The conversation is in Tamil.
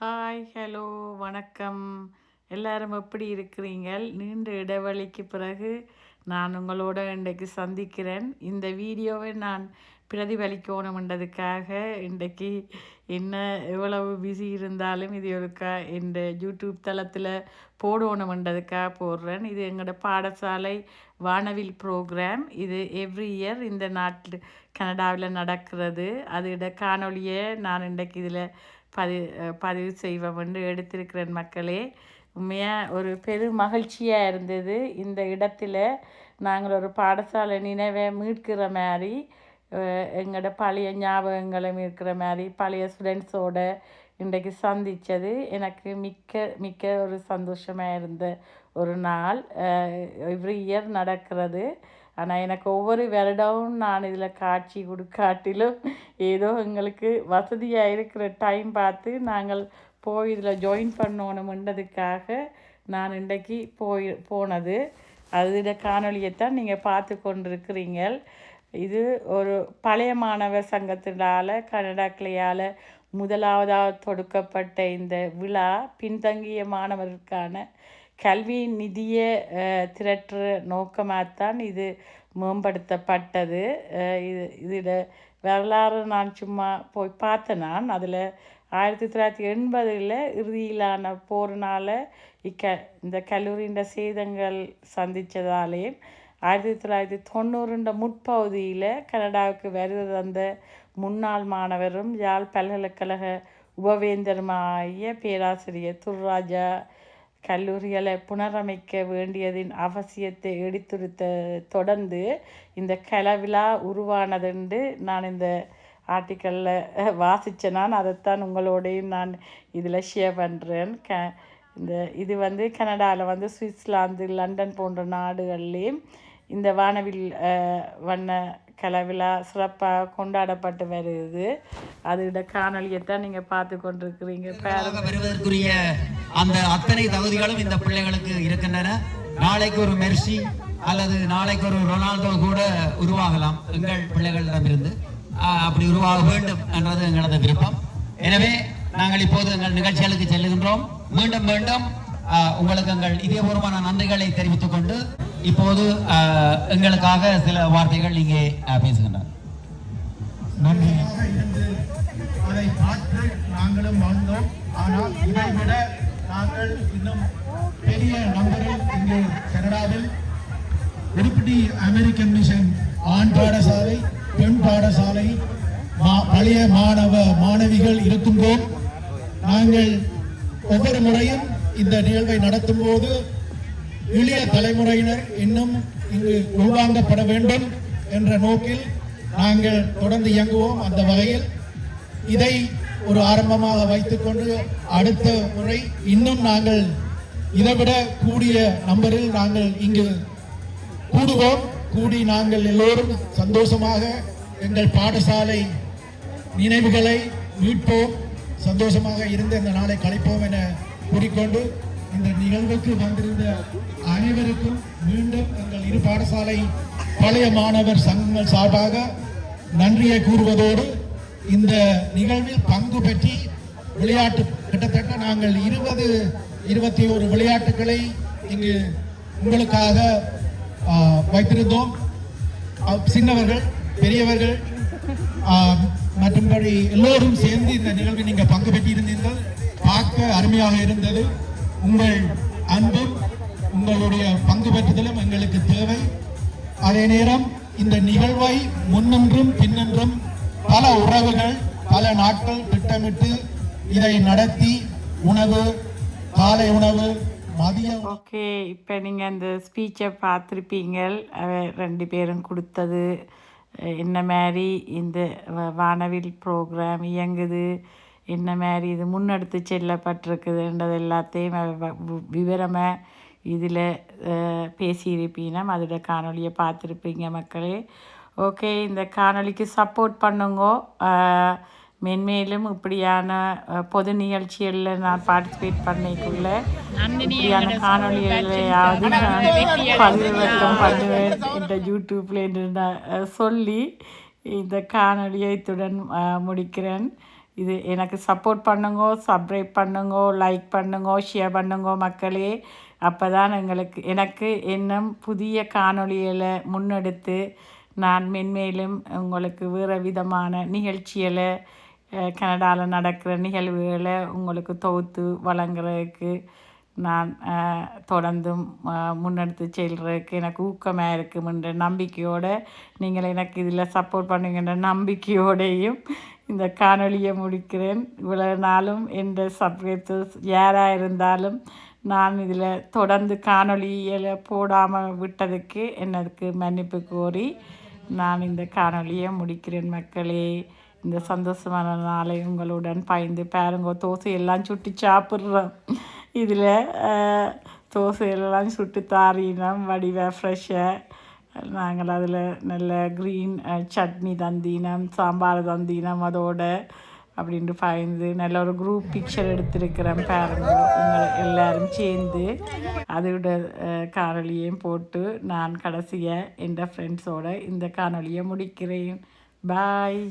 ஹாய், ஹலோ, வணக்கம். எல்லாரும் எப்படி இருக்கிறீங்கள்? நீண்ட இடைவெளிக்கு பிறகு நான் உங்களோட இன்றைக்கு சந்திக்கிறேன். இந்த வீடியோவை நான் பிரதிபலிக்கணுமென்றதுக்காக இன்றைக்கு என்ன எவ்வளவு பிஸி இருந்தாலும் இது ஒருக்கா இந்த யூடியூப் தளத்தில் போடணுமென்றதுக்காக போடுறேன். இது எங்களோட பாடசாலை வானவில் ப்ரோக்ராம். இது எவ்ரி இயர் இந்த நாட்டில் கனடாவில் நடக்கிறது. அதோட காணொலியை நான் இன்றைக்கு இதில் பதிவு செய்வோம்னு எடுத்திருக்கிறேன் மக்களே. உண்மையாக ஒரு பெரும் மகிழ்ச்சியாக இருந்தது. இந்த இடத்துல நாங்கள் ஒரு பாடசாலை நினைவை மீட்கிற மாதிரி எங்களோட பழைய ஞாபகங்களை மீட்கிற மாதிரி பழைய ஸ்டூடெண்ட்ஸோட இன்றைக்கு சந்தித்தது எனக்கு மிக்க மிக்க ஒரு சந்தோஷமாக இருந்த ஒரு நாள். எவ்ரி இயர் நடக்கிறது. ஆனால் எனக்கு ஒவ்வொரு வருடமும் நான் இதில் காட்சி கொடுக்காட்டிலும் ஏதோ எங்களுக்கு வசதியாக இருக்கிற டைம் பார்த்து நாங்கள் போய் இதில் ஜாயின் பண்ணணுமென்றதுக்காக நான் இன்றைக்கு போனது. அதில் காணொலியைத்தான் நீங்கள் பார்த்து கொண்டிருக்கிறீங்கள். இது ஒரு பழைய மாணவர் சங்கத்தினால் கனடா கிளையால் முதலாவதாக தொடுக்கப்பட்ட இந்த விழா பின்தங்கிய மாணவர்களுக்கான கல்வி நிதியை திரட்டுற நோக்கமாகத்தான் இது மேம்படுத்தப்பட்டது. இதில் வரலாறு நான் சும்மா போய் பார்த்தேன். நான் அதில் 1980 இறுதியிலான போரினால் இந்த கல்லூரியின் சேதங்கள் சந்தித்ததாலேயும் 1990 முற்பகுதியில் கனடாவுக்கு வருகை தந்த முன்னாள் மாணவரும் யாழ் பல்கலைக்கழக உபவேந்தருமாகிய பேராசிரியர் துர்ராஜா கல்லூரிகளை புனரமைக்க வேண்டியதின் அவசியத்தை எடுத்துரைத்த தொடர்ந்து இந்த கலவிழா உருவானதுண்டு நான் இந்த ஆர்டிக்கலில் வாசித்தேன். நான் அதைத்தான் உங்களோடையும் நான் இதில் ஷேர் பண்ணுறேன். இது கனடாவில் சுவிட்சர்லாந்து, லண்டன் போன்ற நாடுகள்லேயும் இந்த வானவில் வண்ண கலவிழா சிறப்பாக கொண்டாடப்பட்டு வருகிறது. அதோட காணொலியைத்தான் நீங்கள் பார்த்து கொண்டிருக்கிறீங்க. வருவதற்குரிய அந்த அத்தனை தகுதிகளும் இந்த பிள்ளைகளுக்கு இருக்கின்றன. நாளைக்கு ஒரு மெர்சி அல்லது நாளைக்கு ஒரு ரொனால்டோ கூட உருவாகலாம் எங்கள் பிள்ளைகளிடமிருந்து. அப்படி உருவாக வேண்டும் என்றது எங்களது விருப்பம். எனவே நாங்கள் இப்போது எங்கள் நிகழ்ச்சிகளுக்கு செல்லுகின்றோம். மீண்டும் மீண்டும் உங்களுக்கு எங்கள் இதயபூர்வமான நன்றிகளை தெரிவித்துக் கொண்டு இப்போது எங்களுக்காக சில வார்த்தைகள் இங்கே பேசுகின்றனர். நன்றி. அதை பார்த்து நாங்களும் வாழ்ந்தோம். ஆனால் இதை விட நாங்கள் இன்னும் பெரிய நம்பரில் இங்கே கனடாவில் உடுப்பிட்டி அமெரிக்கன் மிஷன் ஆண் பாடசாலை, பெண் பாடசாலை, பழைய மாணவிகள் இருக்கின்றோம். நாங்கள் ஒவ்வொரு முறையும் இந்த நிகழ்வை நடத்தும் போது இளைய தலைமுறையினர் இன்னும் இங்கு உள்வாங்கப்பட வேண்டும் என்ற நோக்கில் நாங்கள் தொடர்ந்து இயங்குவோம். அந்த வகையில் இதை ஒரு ஆரம்பமாக வைத்துக்கொண்டு அடுத்த முறை இன்னும் நாங்கள் இதைவிட கூடிய நம்பரில் நாங்கள் இங்கு கூடுவோம். கூடி நாங்கள் எல்லோரும் சந்தோஷமாக எங்கள் பாடசாலை நினைவுகளை மீட்போம், சந்தோஷமாக இருந்து இந்த நாளை கழிப்போம் என கூறிக்கொண்டு இந்த நிகழ்வுக்கு வந்திருந்த அனைவருக்கும் மீண்டும் எங்கள் இரு பாடசாலை பழைய மாணவர் சங்கங்கள் சார்பாக நன்றியை கூறுவதோடு இந்த நிகழ்வில் பங்கு பெற்றி விளையாட்டு கிட்டத்தட்ட நாங்கள் 20-21 விளையாட்டுகளை இங்கு உங்களுக்காக வைத்திருந்தோம். சின்னவர்கள், பெரியவர்கள் மற்றும்படி எல்லோரும் சேர்ந்து இந்த நிகழ்வில் நீங்கள் பங்கு பெற்றிருந்தீர்கள். பார்க்க அருமையாக இருந்தது. உங்கள் அன்பும் உங்களுடைய பங்கு பெற்றுதலும் எங்களுக்கு தேவை. அதே நேரம் இந்த நிகழ்வை முன்னின்றும் பின்னின்றும் பல உறவுகள் பல நாட்கள் திட்டமிட்டு இதை நடத்தி உணவு, காலை உணவு, மதியம். ஓகே, இப்போ நீங்கள் அந்த ஸ்பீச்சை பார்த்துருப்பீங்க. ரெண்டு பேரும் கொடுத்தது என்ன மாதிரி இந்த வானவில் ப்ரோக்ராம் இயங்குது, என்ன மாதிரி இது முன்னெடுத்து செல்லப்பட்டிருக்குதுன்றது எல்லாத்தையும் விவரமாக இதில் பேசியிருப்பீங்க. அதோட காணொலியை பார்த்துருப்பீங்க மக்களே. ஓகே, இந்த காணொலிக்கு சப்போர்ட் பண்ணுங்க. மென்மேலும் இப்படியான பொது நிகழ்ச்சிகளில் நான் பார்ட்டிசிபேட் பண்ணிக்குள்ள இப்படியான காணொலிகளையாவது நான் பதிவிறக்கம் பண்ணுவேன் இந்த யூடியூப்பில் என்று நான் சொல்லி இந்த காணொலியை இத்துடன் முடிக்கிறேன். இது எனக்கு சப்போர்ட் பண்ணுங்க, சப்ஸ்கிரைப் பண்ணுங்க, லைக் பண்ணுங்க, ஷேர் பண்ணுங்க மக்களே. அப்போ தான் எனக்கு இன்னும் புதிய காணொளிகளை முன்னெடுத்து நான் மென்மேலும் உங்களுக்கு வேறு விதமான நிகழ்ச்சிகளை கனடாவில் நடக்கிற நிகழ்வுகளை உங்களுக்கு தொகுத்து வழங்குறதுக்கு நான் தொடர்ந்தும் முன்னெடுத்து செல்றதுக்கு எனக்கு ஊக்கமாக இருக்குமென்ற நம்பிக்கையோடு நீங்கள் எனக்கு இதில் சப்போர்ட் பண்ணுங்கின்ற நம்பிக்கையோடையும் இந்த காணொளியை முடிக்கிறேன். இவ்வளோ நாளும் எந்த சப்ஸ்கிரைபர்ஸ் யாராக இருந்தாலும் நான் இதில் தொடர்ந்து காணொளியில் போடாமல் விட்டதுக்கு எனக்கு மன்னிப்பு கோரி நான் இந்த காணொளியை முடிக்கிறேன் மக்களே. இந்த சந்தோஷமான நாளை உங்களுடன் பயந்து பாருங்க. தோசையெல்லாம் சுட்டு சாப்பிட்றோம். இதில் தோசையெல்லாம் சுட்டு தாரினோம் வடிவாக ஃப்ரெஷ்ஷாக. நாங்கள் அதில் நல்ல க்ரீன் சட்னி தந்தினம், சாம்பார் தந்தினம் அதோட அப்படின்ட்டு பயந்து நல்ல ஒரு குரூப் பிக்சர் எடுத்திருக்கிறேன் பாருங்க. எல்லோரும் சேர்ந்து அதோட காணொளியையும் போட்டு நான் கடைசியாக என் ஃப்ரெண்ட்ஸோடு இந்த காணொளியை முடிக்கிறேன். பாய்.